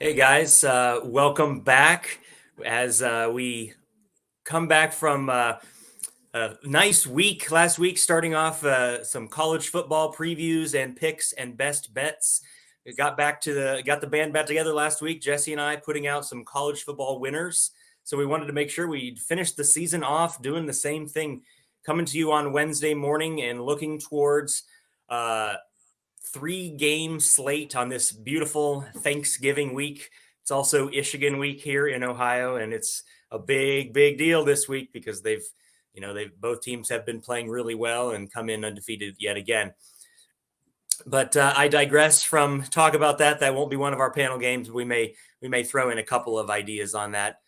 Hey guys, welcome back as we come back from a nice week last week, starting off some college football previews and picks and best bets. We got the band back together last week. Jesse and I putting out some college football winners. So we wanted to make sure we finished the season off doing the same thing, coming to you on Wednesday morning and looking towards uh, 3 game slate on this beautiful Thanksgiving week. It's also Michigan week here in Ohio, and it's a big deal this week because they've both teams have been playing really well and come in undefeated yet again. But I digress from talk about that. That won't be one of our panel games. We may throw in a couple of ideas on that.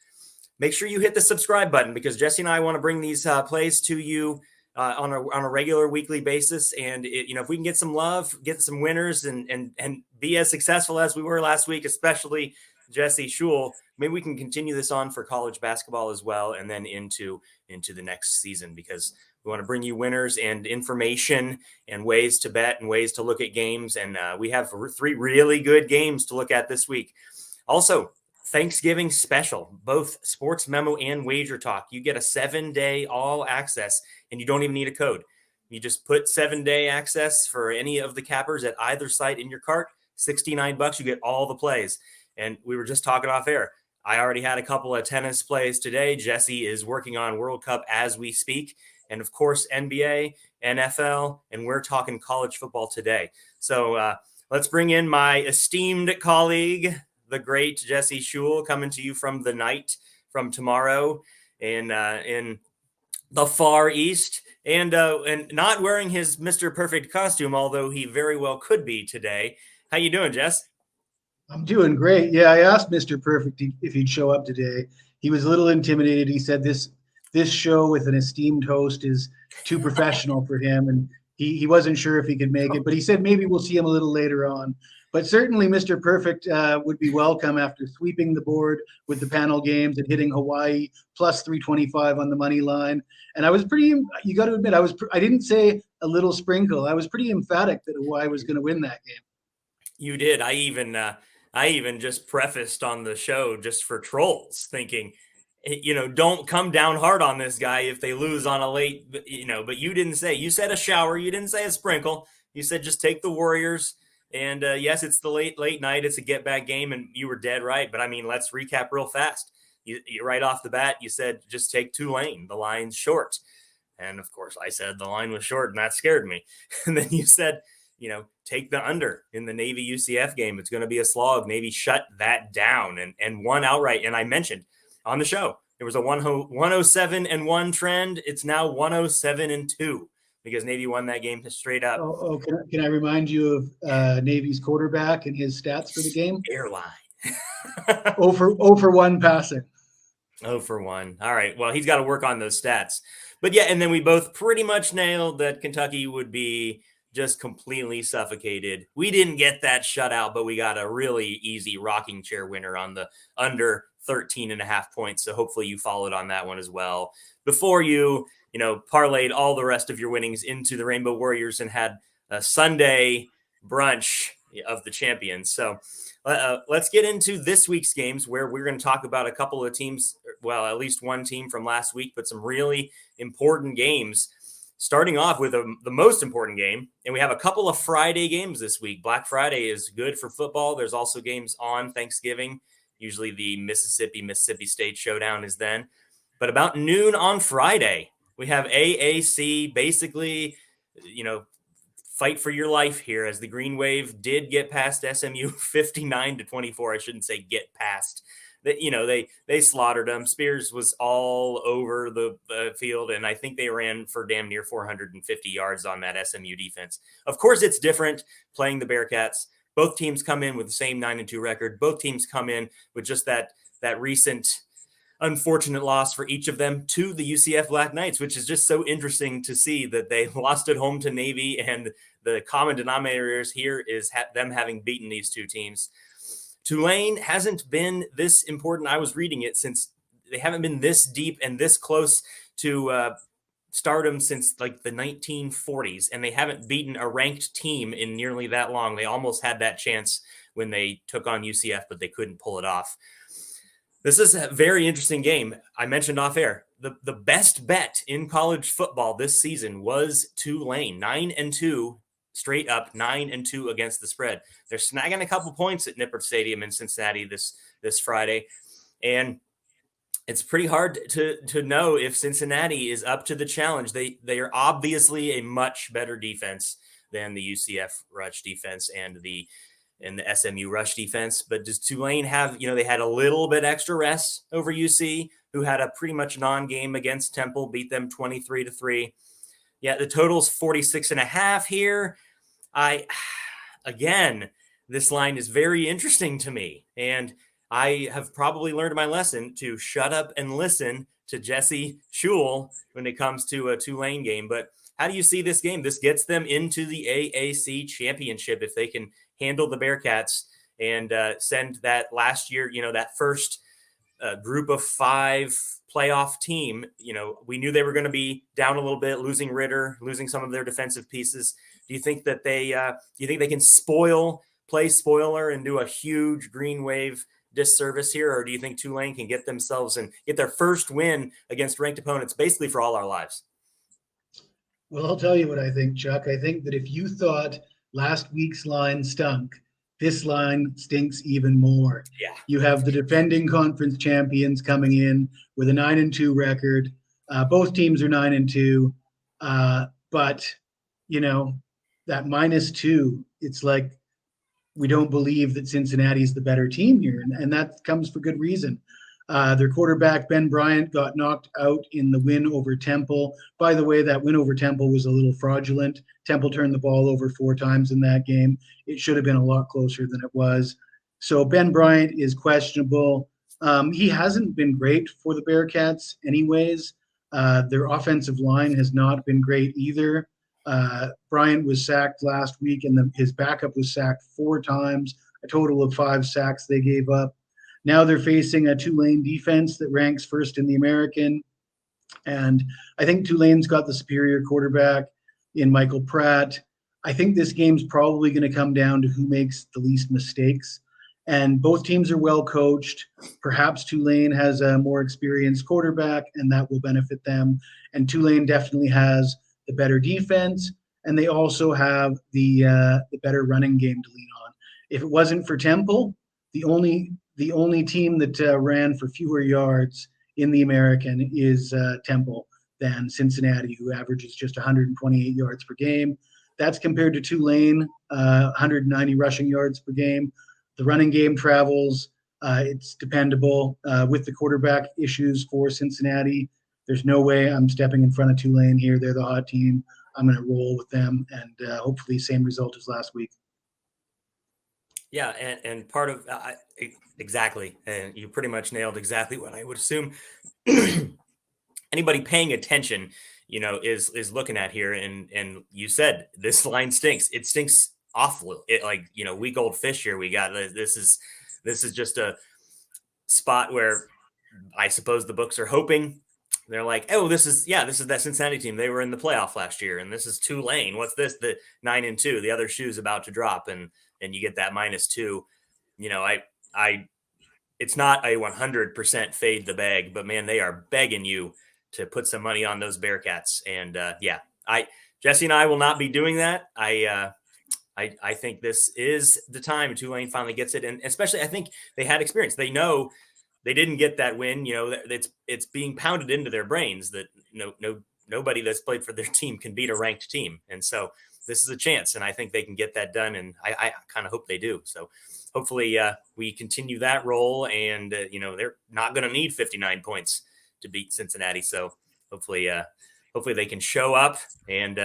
Make sure you hit the subscribe button because Jesse and I want to bring these plays to you on a regular weekly basis. And if we can get some love, get some winners, and be as successful as we were last week, especially Jesse Schule, maybe we can continue this on for college basketball as well, and then into the next season because we want to bring you winners and information and ways to bet and ways to look at games. And we have 3 really good games to look at this week. Also, Thanksgiving special, both Sports Memo and Wager Talk. You get a 7-day all access, and you don't even need a code. You just put 7-day access for any of the cappers at either site in your cart. $69, you get all the plays. And we were just talking off air. I already had a couple of tennis plays today. Jesse is working on World Cup as we speak. And of course, NBA, NFL, and we're talking college football today. So let's bring in my esteemed colleague, the great Jesse Schule, coming to you from the night from tomorrow in the Far East, and not wearing his Mr. Perfect costume, although he very well could be today. How you doing, Jess? I'm doing great. Yeah, I asked Mr. Perfect if he'd show up today. He was a little intimidated. He said this show with an esteemed host is too professional for him, and he wasn't sure if he could make it. But he said maybe we'll see him a little later on. But certainly, Mr. Perfect would be welcome after sweeping the board with the panel games and hitting Hawaii plus 325 on the money line. And I was pretty. You got to admit, I didn't say a little sprinkle. I was pretty emphatic that Hawaii was going to win that game. You did. I even just prefaced on the show just for trolls, thinking, don't come down hard on this guy if they lose on a late, but you didn't say. You said a shower. You didn't say a sprinkle. You said just take the Warriors. And yes, it's the late night. It's a get back game, and you were dead right. But I mean, let's recap real fast. You right off the bat, you said just take Tulane. The line's short, and of course, I said the line was short, and that scared me. And then you said, take the under in the Navy UCF game. It's going to be a slog. Navy shut that down and won outright. And I mentioned on the show there was a 107-1 trend. It's now 107-2 because Navy won that game straight up. Can I remind you of Navy's quarterback and his stats for the game? Airline. 0 for 1 passing. 0 for 1. All right. Well, he's got to work on those stats. But yeah, and then we both pretty much nailed that Kentucky would be just completely suffocated. We didn't get that shutout, but we got a really easy rocking chair winner on the under 13.5 points. So hopefully you followed on that one as well before you parlayed all the rest of your winnings into the Rainbow Warriors and had a Sunday brunch of the champions. So let's get into this week's games where we're going to talk about a couple of teams, well, at least one team from last week, but some really important games. Starting off with the most important game, and we have a couple of Friday games this week. Black Friday is good for football. There's also games on Thanksgiving. Usually the Mississippi State showdown is then. But about noon on Friday, we have AAC basically, fight for your life here as the Green Wave did get past SMU 59-24. I shouldn't say get past. They slaughtered them. Spears was all over the field, and I think they ran for damn near 450 yards on that SMU defense. Of course, it's different playing the Bearcats. Both teams come in with the same 9-2 record. Both teams come in with just that recent unfortunate loss for each of them to the UCF Black Knights, which is just so interesting to see that they lost at home to Navy, and the common denominators here is them having beaten these two teams. Tulane hasn't been this important. I was reading it since they haven't been this deep and this close to stardom since like the 1940s, and they haven't beaten a ranked team in nearly that long. They almost had that chance when they took on UCF, but they couldn't pull it off. This is a very interesting game. I mentioned off air, the best bet in college football this season was Tulane, 9-2 straight up, 9-2 against the spread. They're snagging a couple points at Nippert Stadium in Cincinnati this Friday, and it's pretty hard to know if Cincinnati is up to the challenge. They are obviously a much better defense than the UCF rush defense and the SMU rush defense. But does Tulane have, they had a little bit extra rest over UC, who had a pretty much non-game against Temple, beat them 23-3. Yeah, the total's 46.5 here. Again, this line is very interesting to me, and I have probably learned my lesson to shut up and listen to Jesse Schule when it comes to a Tulane game. But how do you see this game? This gets them into the AAC championship if they can handle the Bearcats and send that last year, that first group of 5 playoff team. We knew they were going to be down a little bit, losing Ritter, losing some of their defensive pieces. Do you think that they can play spoiler and do a huge green wave disservice here, or do you think Tulane can get themselves and get their first win against ranked opponents basically for all our lives? Well, I'll tell you what I think, Chuck. I think that if you thought last week's line stunk, this line stinks even more. Yeah. You have the defending conference champions coming in with a 9-2 record. Both teams are 9-2. But, that -2, it's like we don't believe that Cincinnati is the better team here. And that comes for good reason. Their quarterback, Ben Bryant, got knocked out in the win over Temple. By the way, that win over Temple was a little fraudulent. Temple turned the ball over 4 times in that game. It should have been a lot closer than it was. So Ben Bryant is questionable. He hasn't been great for the Bearcats anyways. Their offensive line has not been great either. Bryant was sacked last week, and his backup was sacked 4 times, a total of 5 sacks they gave up. Now they're facing a Tulane defense that ranks first in the American. And I think Tulane's got the superior quarterback in Michael Pratt. I think this game's probably going to come down to who makes the least mistakes. And both teams are well coached. Perhaps Tulane has a more experienced quarterback, and that will benefit them. And Tulane definitely has the better defense, and they also have the better running game to lean on. If it wasn't for Temple, the only team that ran for fewer yards in the American is Temple than Cincinnati, who averages just 128 yards per game. That's compared to Tulane, 190 rushing yards per game. The running game travels. It's dependable. With the quarterback issues for Cincinnati, there's no way I'm stepping in front of Tulane here. They're the hot team. I'm going to roll with them, and hopefully same result as last week. Yeah, and part of exactly, and you pretty much nailed exactly what I would assume anybody paying attention, is looking at here. And you said this line stinks. It stinks awful. Week old fish here. We got this is just a spot where I suppose the books are hoping. They're like, oh, this is that Cincinnati team. They were in the playoff last year, and this is Tulane. What's this? The 9-2. The other shoe's about to drop, and you get that -2. It's not a 100% fade the bag, but man, they are begging you to put some money on those Bearcats. And Jesse and I will not be doing that. I think this is the time Tulane finally gets it, and especially I think they had experience. They know they didn't get that win. It's being pounded into their brains that nobody that's played for their team can beat a ranked team, and so this is a chance, and I think they can get that done, and I kind of hope they do. So hopefully we continue that role, and they're not going to need 59 points to beat Cincinnati. So hopefully they can show up and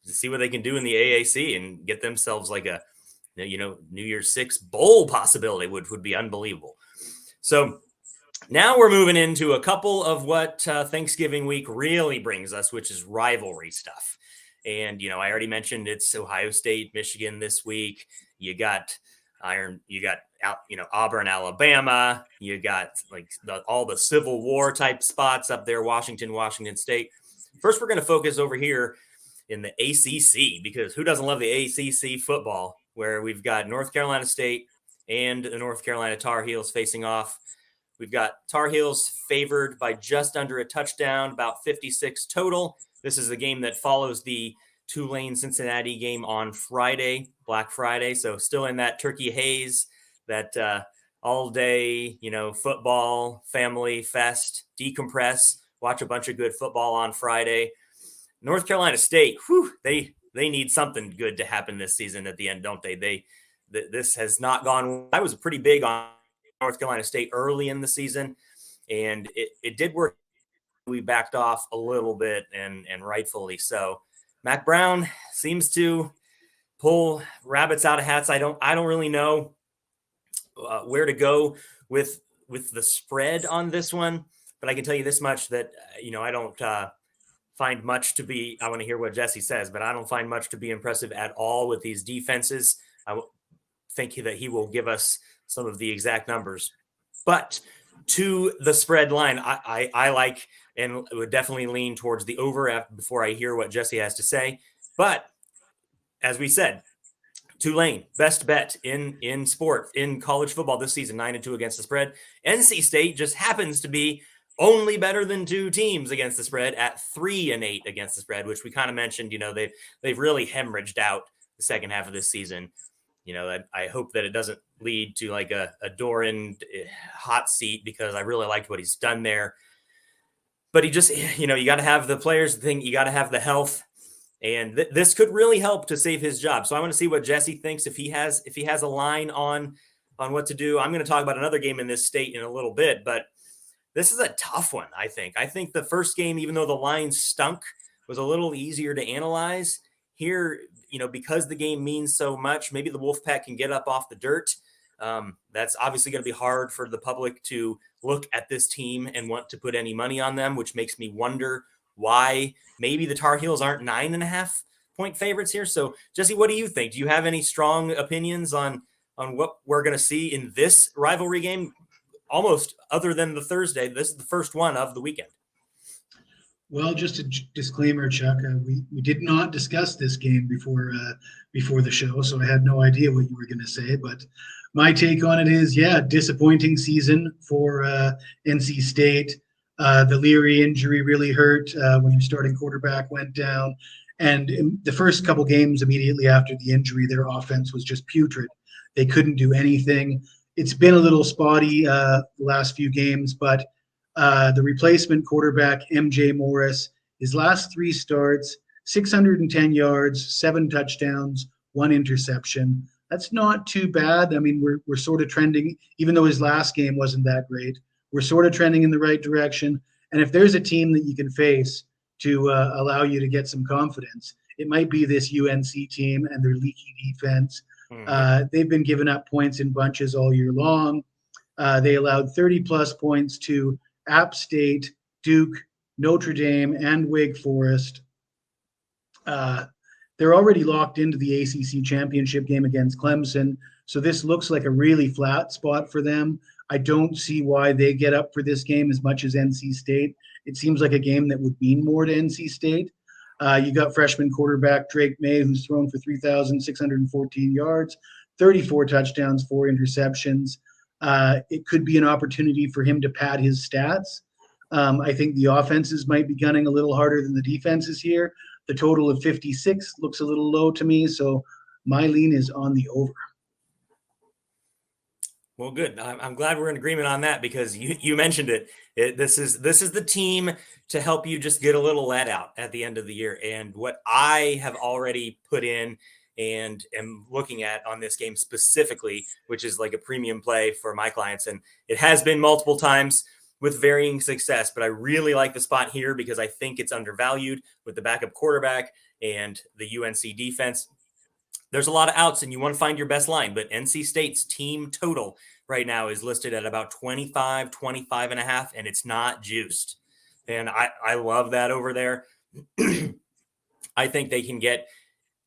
see what they can do in the AAC and get themselves like a New Year's 6 bowl possibility would be unbelievable. So now we're moving into a couple of what Thanksgiving week really brings us, which is rivalry stuff. And, I already mentioned it's Ohio State, Michigan this week. You got Auburn, Alabama. You got all the Civil War type spots up there, Washington State. First, we're going to focus over here in the ACC, because who doesn't love the ACC football, where we've got North Carolina State and the North Carolina Tar Heels facing off. We've got Tar Heels favored by just under a touchdown, about 56 total. This is a game that follows the Tulane Cincinnati game on Friday, Black Friday. So still in that turkey haze, that all day, football, family fest, decompress, watch a bunch of good football on Friday. North Carolina State, they need something good to happen this season at the end, don't they? This has not gone. I was pretty big on North Carolina State early in the season, and it did work. We backed off a little bit, and rightfully so. Mac Brown seems to pull rabbits out of hats. I don't really know where to go with the spread on this one, but I can tell you this much, that I don't find much to be. I want to hear what Jesse says, but I don't find much to be impressive at all with these defenses. I think that he will give us some of the exact numbers. But to the spread line, I like and would definitely lean towards the over before I hear what Jesse has to say. But as we said, Tulane, best bet in sport, in college football this season, 9-2 against the spread. NC State just happens to be only better than two teams against the spread at 3-8 against the spread, which we kind of mentioned. They've really hemorrhaged out the second half of this season. I hope that it doesn't lead to like a Doran hot seat, because I really liked what he's done there. But he just, you got to have the players thing. You got to have the health. And this could really help to save his job. So I want to see what Jesse thinks, if he has a line on what to do. I'm going to talk about another game in this state in a little bit, but this is a tough one, I think. I think the first game, even though the line stunk, was a little easier to analyze. Here, because the game means so much, maybe the Wolfpack can get up off the dirt. That's obviously going to be hard for the public to look at this team and want to put any money on them, which makes me wonder why maybe the Tar Heels aren't 9.5-point favorites here. So, Jesse, what do you think? Do you have any strong opinions on what we're going to see in this rivalry game? Almost, other than the Thursday, this is the first one of the weekend. Well, just a disclaimer, Chuck. We did not discuss this game before the show, so I had no idea what you were going to say. But my take on it is, disappointing season for NC State. The Leary injury really hurt when your starting quarterback went down. And in the first couple games immediately after the injury, their offense was just putrid. They couldn't do anything. It's been a little spotty the last few games, but the replacement quarterback, MJ Morris, his last three starts, 610 yards, 7 touchdowns, 1 interception. That's not too bad. I mean, we're sort of trending, even though his last game wasn't that great. We're sort of trending in the right direction. And if there's a team that you can face to allow you to get some confidence, it might be this UNC team and their leaky defense. They've been giving up points in bunches all year long. They allowed 30-plus points to App State, Duke, Notre Dame, and Wake Forest. They're already locked into the ACC championship game against Clemson, so this looks like a really flat spot for them. I don't see why they get up for this game as much as NC State. It seems like a game that would mean more to NC State. You got freshman quarterback Drake May, who's thrown for 3,614 yards, 34 touchdowns, 4 interceptions. It could be an opportunity for him to pad his stats. I think the offenses might be gunning a little harder than the defenses here. The total of 56 looks a little low to me, so my lean is on the over. Well, good. I'm glad we're in agreement on that, because you mentioned it. This is the team to help you just get a little let out at the end of the year. And what I have already put in and am looking at on this game specifically, which is like a premium play for my clients, and it has been multiple times with varying success, but I really like the spot here because I think it's undervalued with the backup quarterback and the UNC defense. There's a lot of outs and you want to find your best line, but NC State's team total right now is listed at about 25.5, and it's not juiced. And I love that over there. I think they can get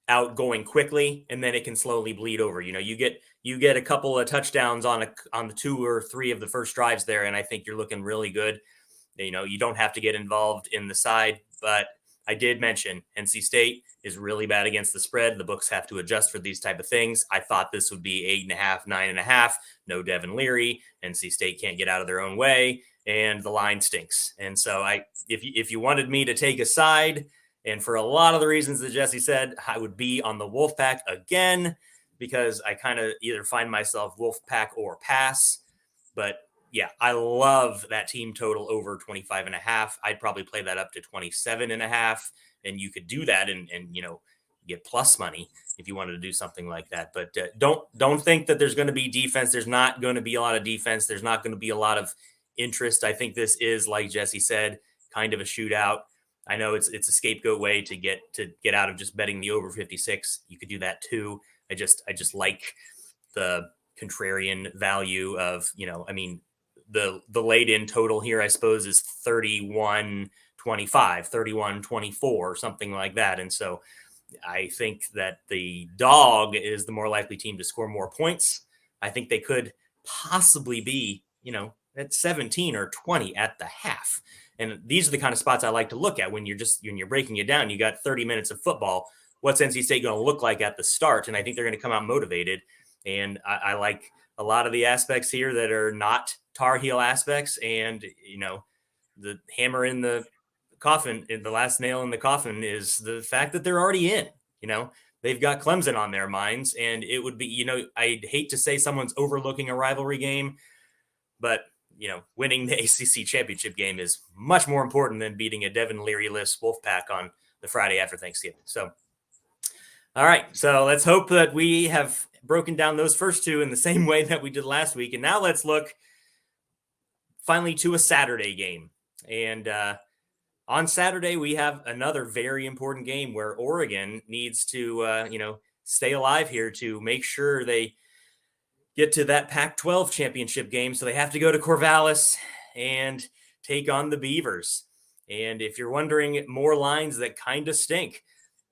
out going quickly, and then it can slowly bleed over. You get a couple of touchdowns on the 2 or 3 of the first drives there, and I think you're looking really good. You don't have to get involved in the side, but I did mention NC State is really bad against the spread. The books have to adjust for these type of things. I thought this would be 8.5, 9.5. No Devin Leary. NC State can't get out of their own way, and the line stinks. And so if you wanted me to take a side, and for a lot of the reasons that Jesse said, I would be on the Wolfpack again, because I kind of either find myself Wolfpack or pass. But yeah, I love that team total over 25.5. I'd probably play that up to 27.5. And you could do that and get plus money if you wanted to do something like that. But don't think that there's going to be defense. There's not going to be a lot of defense. There's not going to be a lot of interest. I think this is, like Jesse said, kind of a shootout. I know it's a scapegoat way to get out of just betting the over 56. You could do that too. I just like the contrarian value of, the laid in total here, I suppose, is 31-25, 31-24, something like that. And so I think that the dog is the more likely team to score more points. I think they could possibly be, at 17 or 20 at the half. And these are the kind of spots I like to look at when you're breaking it down. You got 30 minutes of football. What's NC State going to look like at the start? And I think they're going to come out motivated. And I like a lot of the aspects here that are not Tar Heel aspects. And, the hammer in the coffin, the last nail in the coffin is the fact that they're already in. They've got Clemson on their minds. And it would be, I'd hate to say someone's overlooking a rivalry game, but winning the ACC championship game is much more important than beating a Devin Leary-less Wolfpack on the Friday after Thanksgiving. So, all right. So let's hope that we have broken down those first two in the same way that we did last week. And now let's look finally to a Saturday game. And on Saturday, we have another very important game where Oregon needs to, stay alive here to make sure they get to that Pac-12 championship game. So they have to go to Corvallis and take on the Beavers. And if you're wondering more lines that kind of stink,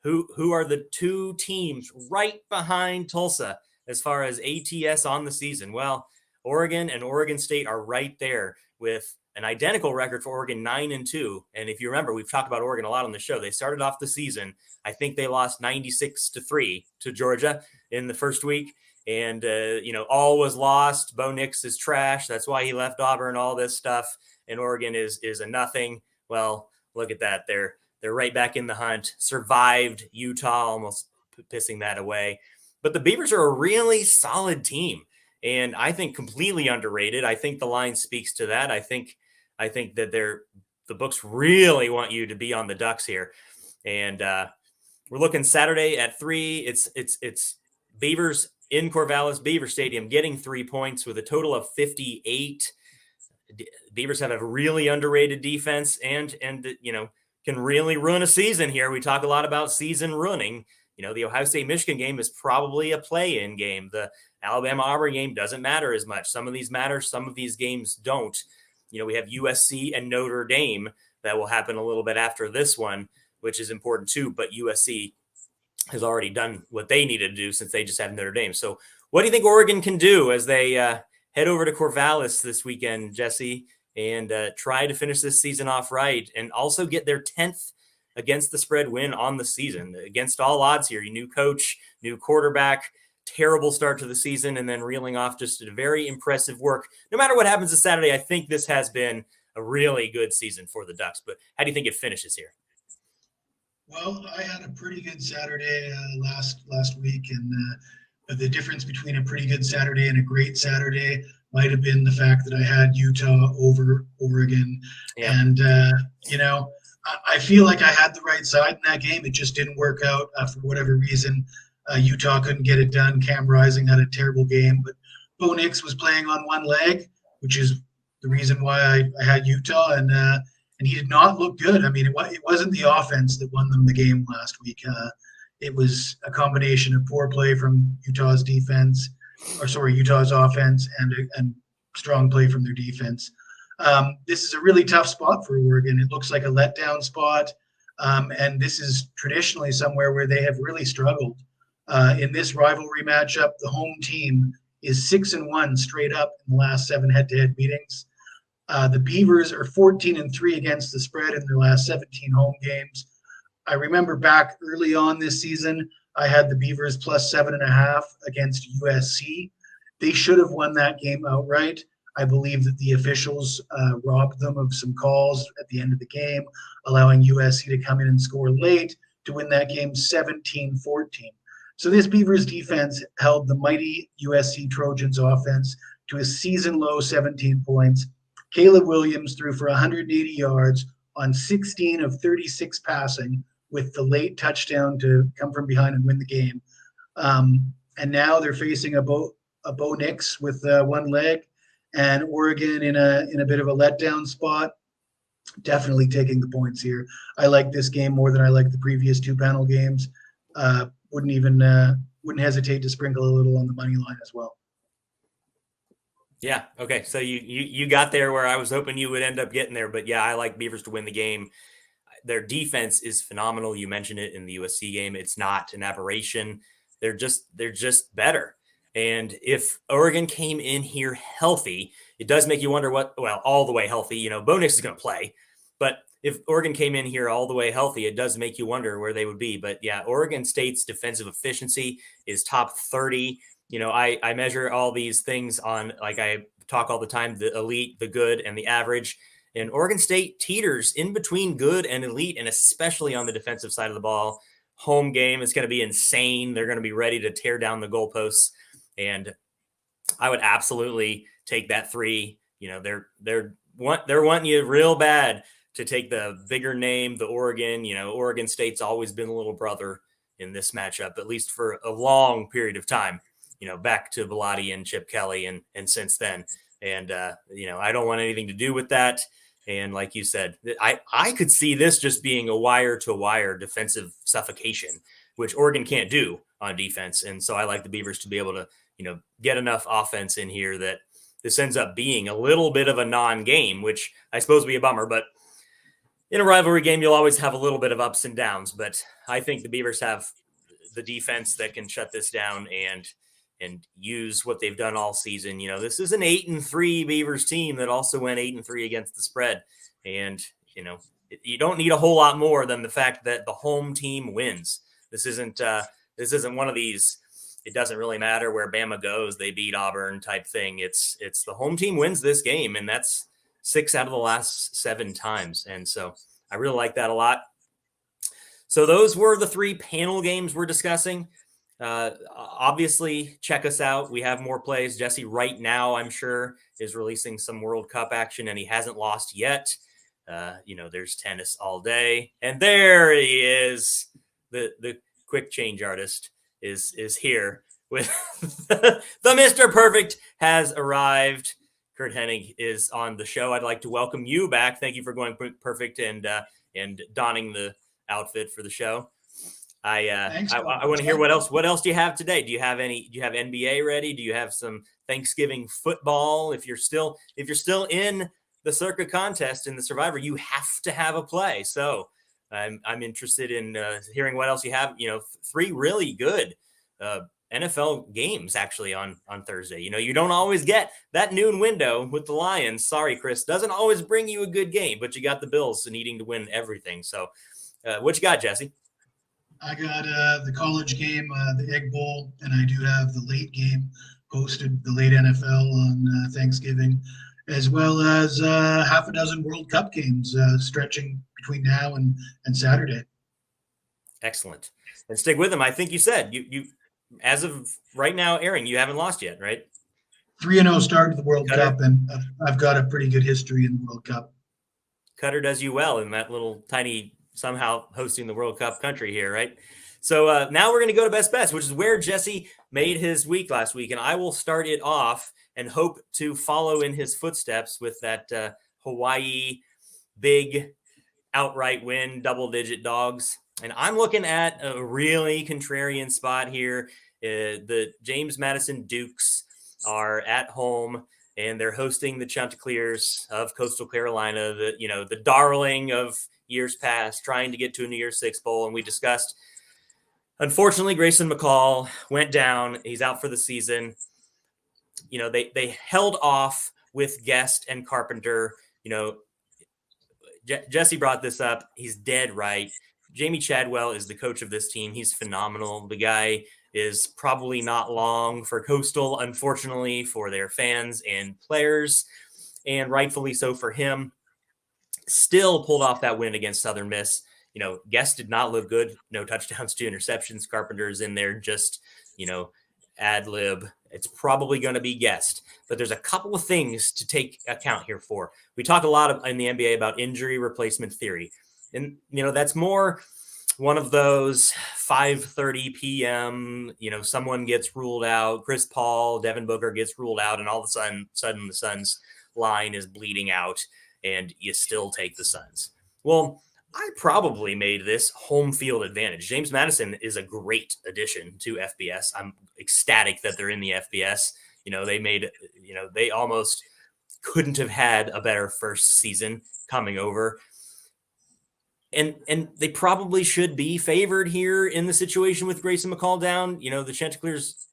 who are the two teams right behind Tulsa as far as ATS on the season? Well, Oregon and Oregon State are right there with an identical record for Oregon, 9-2. And if you remember, we've talked about Oregon a lot on the show. They started off the season, I think they lost 96-3 to Georgia in the first week. And, all was lost. Bo Nix is trash. That's why he left Auburn, all this stuff. And Oregon is a nothing. Well, look at that. They're right back in the hunt. Survived Utah, almost pissing that away. But the Beavers are a really solid team. And I think completely underrated. I think the line speaks to that. I think that the books really want you to be on the Ducks here. And we're looking Saturday at 3. It's Beavers in Corvallis Beaver Stadium, getting 3 points with a total of 58. Beavers have a really underrated defense and can really ruin a season here. We talk a lot about season ruining. The Ohio State Michigan game is probably a play-in game. The Alabama Auburn game doesn't matter as much. Some of these matter, some of these games don't. We have USC and Notre Dame that will happen a little bit after this one, which is important too. But USC has already done what they needed to do since they just have Notre Dame. So what do you think Oregon can do as they head over to Corvallis this weekend, Jesse, and try to finish this season off right and also get their 10th against the spread win on the season? Against all odds here, new coach, new quarterback, terrible start to the season, and then reeling off just a very impressive work. No matter what happens this Saturday, I think this has been a really good season for the Ducks. But how do you think it finishes here? Well, I had a pretty good Saturday last week, and the difference between a pretty good Saturday and a great Saturday might have been the fact that I had Utah over Oregon. Yeah. And, I feel like I had the right side in that game. It just didn't work out for whatever reason. Utah couldn't get it done. Cam Rising had a terrible game, but Bo Nix was playing on one leg, which is the reason why I had Utah, and he did not look good. I mean, it wasn't the offense that won them the game last week. It was a combination of poor play from Utah's offense and strong play from their defense. This is a really tough spot for Oregon. It looks like a letdown spot, and this is traditionally somewhere where they have really struggled. In this rivalry matchup, the home team is 6-1 straight up in the last 7 head-to-head meetings. The Beavers are 14-3 against the spread in their last 17 home games. I remember back early on this season, I had the Beavers plus 7.5 against USC. They should have won that game outright. I believe that the officials robbed them of some calls at the end of the game, allowing USC to come in and score late to win that game 17-14. So this Beavers defense held the mighty USC Trojans offense to a season low 17 points. Caleb Williams threw for 180 yards on 16 of 36 passing, with the late touchdown to come from behind and win the game. And now they're facing a Bo Nix with one leg, and Oregon in a bit of a letdown spot. Definitely taking the points here. I like this game more than I like the previous two panel games. Wouldn't hesitate to sprinkle a little on the money line as well. Yeah. Okay. So you got there where I was hoping you would end up getting there, but yeah, I like Beavers to win the game. Their defense is phenomenal. You mentioned it in the USC game. It's not an aberration. They're just better. And if Oregon came in here healthy, it does make you wonder all the way healthy, Bo Nix is going to play, but if Oregon came in here all the way healthy, it does make you wonder where they would be. But yeah, Oregon State's defensive efficiency is top 30. I measure all these things on, like I talk all the time, the elite, the good, and the average. And Oregon State teeters in between good and elite, and especially on the defensive side of the ball. Home game is going to be insane. They're going to be ready to tear down the goalposts. And I would absolutely take that 3. They're wanting you real bad to take the bigger name, the Oregon. Oregon State's always been a little brother in this matchup, at least for a long period of time. Back to Bellotti and Chip Kelly and since then. And, I don't want anything to do with that. And like you said, I could see this just being a wire-to-wire defensive suffocation, which Oregon can't do on defense. And so I like the Beavers to be able to, get enough offense in here that this ends up being a little bit of a non-game, which I suppose would be a bummer. But in a rivalry game, you'll always have a little bit of ups and downs. But I think the Beavers have the defense that can shut this down and use what they've done all season. This is an 8-3 Beavers team that also went 8-3 against the spread. And, you don't need a whole lot more than the fact that the home team wins. This isn't one of these, it doesn't really matter where Bama goes, they beat Auburn type thing. It's the home team wins this game, and that's 6 out of the last 7 times. And so I really like that a lot. So those were the 3 panel games we're discussing. Obviously, check us out. We have more plays. Jesse right now, I'm sure, is releasing some World Cup action, and he hasn't lost yet. There's tennis all day, and there he is. The quick change artist is here with the Mr. Perfect has arrived. Kurt Hennig is on the show. I'd like to welcome you back. Thank you for going perfect and donning the outfit for the show. I want to hear what else do you have today? Do you have NBA ready? Do you have some Thanksgiving football? If you're still in the Circa contest in the Survivor, you have to have a play. So I'm interested in hearing what else you have. 3 really good NFL games actually on Thursday. You don't always get that noon window with the Lions. Sorry, Chris, doesn't always bring you a good game, but you got the Bills needing to win everything. So what you got, Jesse? I got the college game, the Egg Bowl, and I do have the late game posted, the late NFL on Thanksgiving, as well as half a dozen World Cup games stretching between now and Saturday. Excellent. And stick with them. I think you said you as of right now, Aaron, you haven't lost yet, right? 3-0 start to the World Cup, and I've got a pretty good history in the World Cup. Cutter does you well in that little tiny somehow hosting the World Cup country here, right? So now we're going to go to Best Bets, which is where Jesse made his week last week. And I will start it off and hope to follow in his footsteps with that Hawaii big outright win, double-digit dogs. And I'm looking at a really contrarian spot here. The James Madison Dukes are at home, and they're hosting the Chanticleers of Coastal Carolina, the darling of years past, trying to get to a New Year's Six bowl. And we discussed, unfortunately, Grayson McCall went down. He's out for the season. They held off with Guest and Carpenter. Jesse brought this up. He's dead right. Jamie Chadwell is the coach of this team. He's phenomenal. The guy is probably not long for Coastal, unfortunately, for their fans and players, and rightfully so for him. Still pulled off that win against Southern Miss. Guest did not look good. No touchdowns, 2 interceptions. Carpenter's in there just, ad lib. It's probably going to be Guest. But there's a couple of things to take account here for. We talk a lot in the NBA about injury replacement theory. And, that's more one of those 5:30 p.m., someone gets ruled out. Chris Paul, Devin Booker gets ruled out, and all of a sudden the Suns line is bleeding out, and you still take the Suns. Well, I probably made this home field advantage. James Madison is a great addition to FBS. I'm ecstatic that they're in the FBS. They almost couldn't have had a better first season coming over. And they probably should be favored here in the situation with Grayson McCall down. The Chanticleers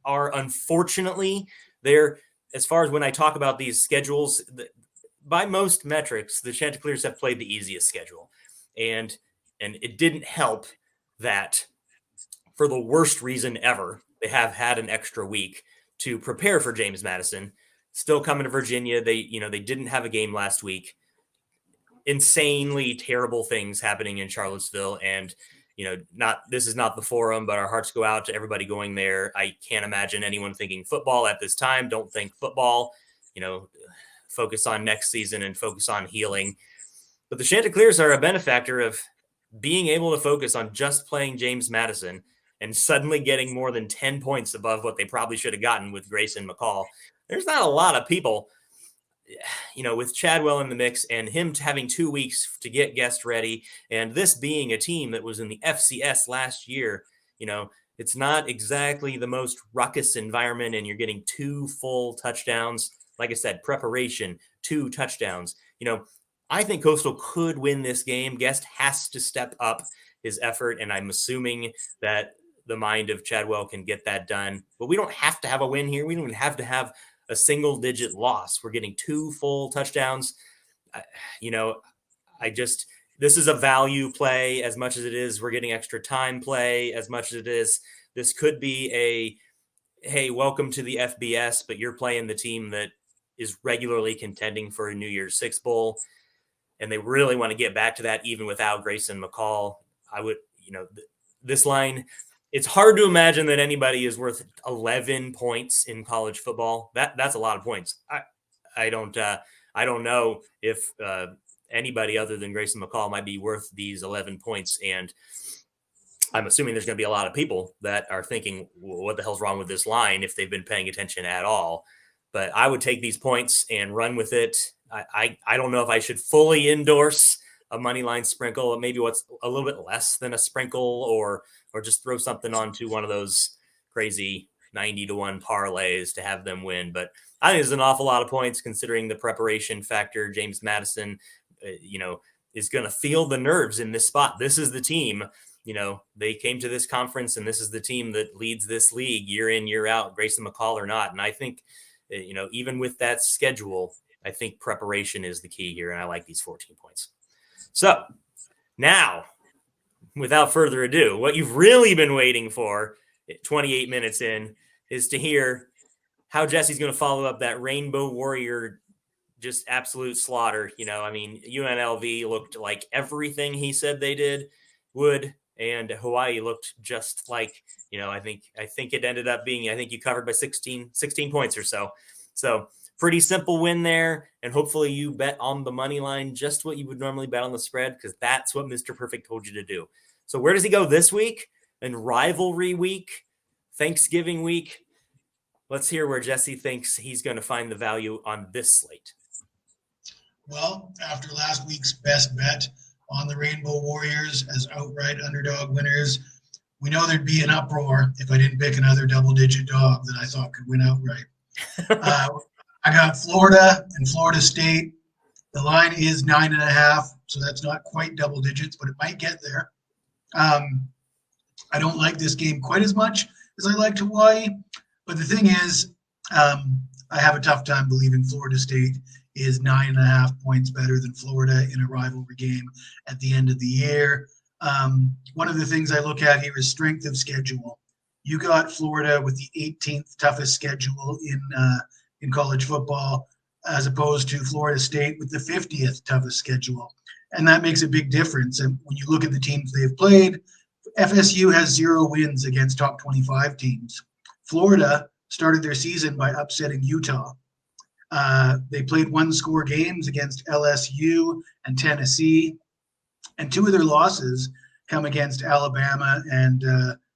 are, unfortunately, they're, as far as when I talk about these schedules, by most metrics, the Chanticleers have played the easiest schedule. And it didn't help that for the worst reason ever, they have had an extra week to prepare for James Madison. Still coming to Virginia. They didn't have a game last week. Insanely terrible things happening in Charlottesville. And, this is not the forum, but our hearts go out to everybody going there. I can't imagine anyone thinking football at this time. Don't think football, focus on next season and focus on healing. But the Chanticleers are a benefactor of being able to focus on just playing James Madison and suddenly getting more than 10 points above what they probably should have gotten with Grayson McCall. There's not a lot of people, with Chadwell in the mix and him having 2 weeks to get Guest ready, and this being a team that was in the FCS last year, it's not exactly the most ruckus environment, and you're getting 2 full touchdowns. Like I said, preparation, 2 touchdowns. I think Coastal could win this game. Guest has to step up his effort, and I'm assuming that the mind of Chadwell can get that done. But we don't have to have a win here. We don't even have to have a single-digit loss. We're getting 2 full touchdowns. This is a value play as much as it is we're getting extra time play, as much as it is this could be hey, welcome to the FBS, but you're playing the team that is regularly contending for a New Year's Six Bowl. And they really want to get back to that even without Grayson McCall. I would, this line, it's hard to imagine that anybody is worth 11 points in college football. That's a lot of points. I don't know if anybody other than Grayson McCall might be worth these 11 points. And I'm assuming there's going to be a lot of people that are thinking, what the hell's wrong with this line, if they've been paying attention at all. But I would take these points and run with it. I don't know if I should fully endorse a money line sprinkle, maybe what's a little bit less than a sprinkle, or just throw something onto one of those crazy 90-1 parlays to have them win. But I think it's an awful lot of points considering the preparation factor. James Madison, is going to feel the nerves in this spot. This is the team, they came to this conference, and this is the team that leads this league year in, year out, Grayson McCall or not. And I think, even with that schedule, I think preparation is the key here, and I like these 14 points. So now, without further ado, what you've really been waiting for 28 minutes in is to hear how Jesse's going to follow up that Rainbow Warrior just absolute slaughter. UNLV looked like everything he said they would, and Hawaii looked just like, I think it ended up being, you covered by 16 points or so. So pretty simple win there, and hopefully you bet on the money line just what you would normally bet on the spread, because that's what Mr. Perfect told you to do. So where does he go this week? In rivalry week, Thanksgiving week? Let's hear where Jesse thinks he's going to find the value on this slate. Well, after last week's best bet on the Rainbow Warriors as outright underdog winners, we know there'd be an uproar if I didn't pick another double-digit dog that I thought could win outright. I got Florida and Florida State. The line is 9.5, so that's not quite double digits, but it might get there. I don't like this game quite as much as I liked Hawaii, but the thing is, I have a tough time believing Florida State is 9.5 points better than Florida in a rivalry game at the end of the year. One of the things I look at here is strength of schedule. You got Florida with the 18th toughest schedule in college football, as opposed to Florida State with the 50th toughest schedule. And that makes a big difference. And when you look at the teams they've played, FSU has 0 wins against top 25 teams. Florida started their season by upsetting Utah. They played 1-score games against LSU and Tennessee, and 2 of their losses come against Alabama and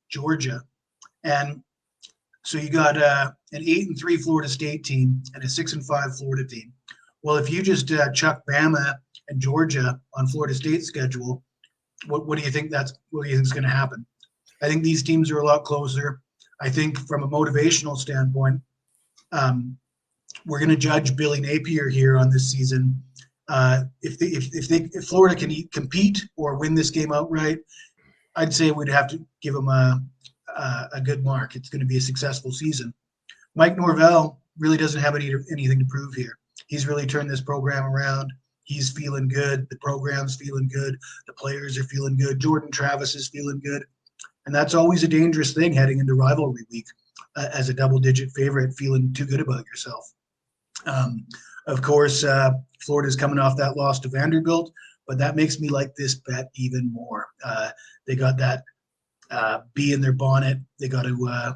Georgia. And so you got an 8-3 Florida State team and a 6-5 Florida team. Well, if you just chuck Bama and Georgia on Florida State's schedule, what do you think is going to happen? I think these teams are a lot closer. I think from a motivational standpoint, we're going to judge Billy Napier here on this season. If Florida can compete or win this game outright, I'd say we'd have to give them a good mark. It's going to be a successful season. Mike Norvell really doesn't have anything to prove here. He's really turned this program around. He's feeling good. The program's feeling good. The players are feeling good. Jordan Travis is feeling good. And that's always a dangerous thing heading into rivalry week as a double-digit favorite, feeling too good about yourself. Of course, Florida's coming off that loss to Vanderbilt, but that makes me like this bet even more. They got that bee in their bonnet. They got to,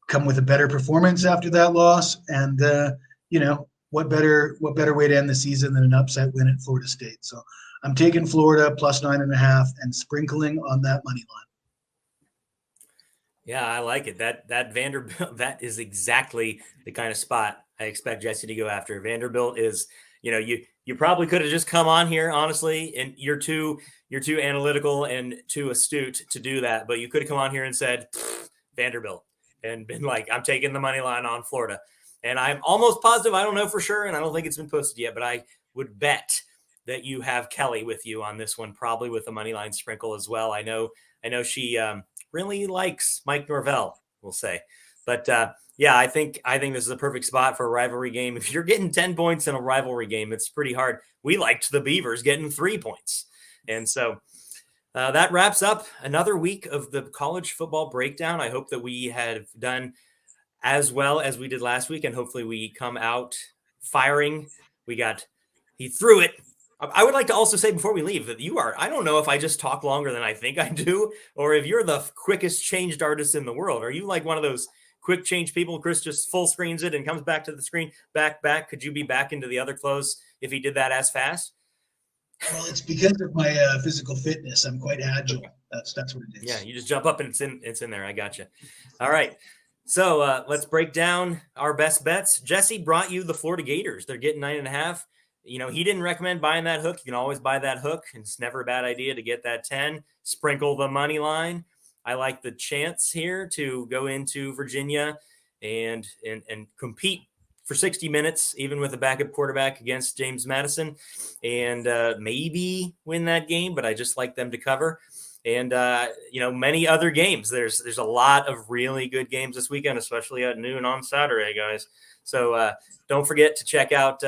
come with a better performance after that loss. And, what better way to end the season than an upset win at Florida State? So I'm taking Florida plus 9.5 and sprinkling on that money line. Yeah, I like it. That Vanderbilt, that is exactly the kind of spot I expect Jesse to go after. Vanderbilt is, you probably could have just come on here, honestly, and you're too analytical and too astute to do that. But you could have come on here and said Vanderbilt and been like, I'm taking the money line on Florida. And I'm almost positive, I don't know for sure, and I don't think it's been posted yet, but I would bet that you have Kelly with you on this one, probably with a money line sprinkle as well. I know she really likes Mike Norvell, we'll say. But I think this is a perfect spot for a rivalry game. If you're getting 10 points in a rivalry game, it's pretty hard. We liked the Beavers getting 3 points. And so that wraps up another week of the college football breakdown. I hope that we have done as well as we did last week, and hopefully we come out firing. He threw it. I would like to also say before we leave that I don't know if I just talk longer than I think I do, or if you're the quickest changed artist in the world. Are you like one of those quick change people? Chris just full screens it and comes back to the screen, back. Could you be back into the other clothes if he did that as fast? Well, it's because of my physical fitness. I'm quite agile. That's what it is. Yeah, you just jump up and it's in there. I got you. All right. So let's break down our best bets. Jesse brought you the Florida Gators. They're getting 9.5. He didn't recommend buying that hook. You can always buy that hook. It's never a bad idea to get that 10. Sprinkle the money line. I like the chance here to go into Virginia and compete for 60 minutes, even with a backup quarterback against James Madison, and maybe win that game. But I just like them to cover. And, many other games. There's a lot of really good games this weekend, especially at noon on Saturday, guys. So don't forget to check out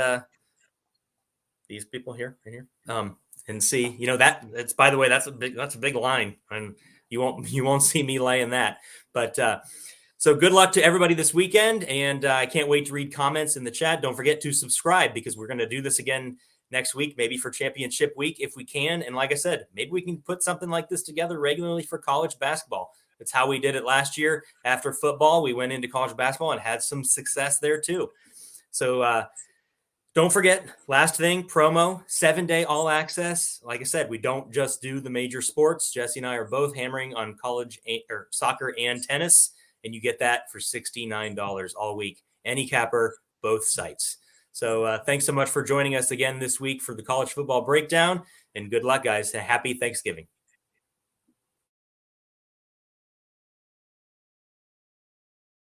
these people here, right here, and see. That's by the way, that's a big line, and you won't see me laying that. But so good luck to everybody this weekend, and I can't wait to read comments in the chat. Don't forget to subscribe because we're going to do this again next week, maybe for championship week if we can. And like I said, maybe we can put something like this together regularly for college basketball. It's how we did it last year. After football, we went into college basketball and had some success there too. So don't forget, last thing, promo, 7-day all access. Like I said, we don't just do the major sports. Jesse and I are both hammering on college or soccer and tennis, and you get that for $69 all week. Any capper, both sites. So thanks so much for joining us again this week for the college football breakdown, and good luck, guys. Happy Thanksgiving.